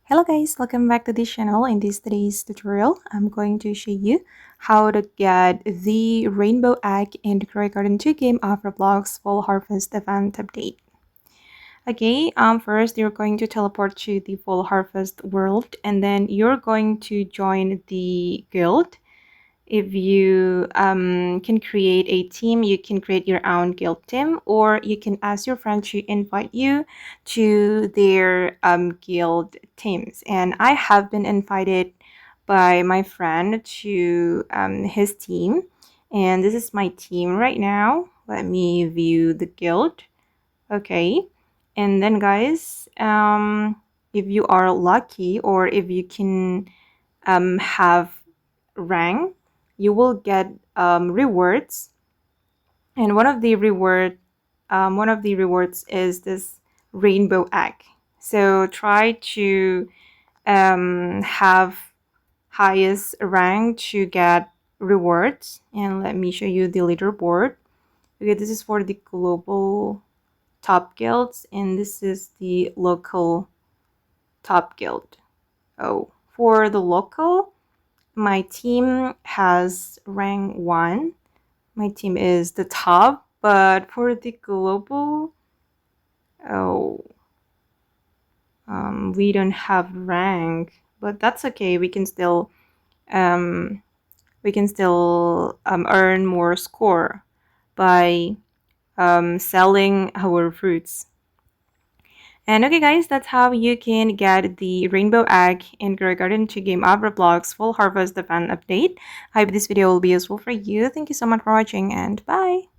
Hello guys, welcome back to this channel. In today's tutorial, I'm going to show you how to get the rainbow egg in the Croy Garden 2 game of Roblox Fall Harvest event update. Okay, first you're going to teleport to the Fall Harvest world and then you're going to join the guild. If you can create a team, you can create your own guild team, or you can ask your friend to invite you to their guild teams. And I have been invited by my friend to his team, and this is my team right now. Let me view the guild. Okay, and then guys, if you are lucky or if you can have rank, you will get rewards, and one of the rewards is this rainbow egg. So try to have highest rank to get rewards. And let me show you the leaderboard. Okay, this is for the global top guilds, and this is the local top guild. Oh, for the local, my team has rank 1. My team is the top, but for the global, we don't have rank, but that's okay. We can still earn more score by selling our fruits. And okay guys, that's how you can get the rainbow egg in Grow Garden 2 game of Roblox Fall Harvest event update. I hope this video will be useful for you. Thank you so much for watching and bye!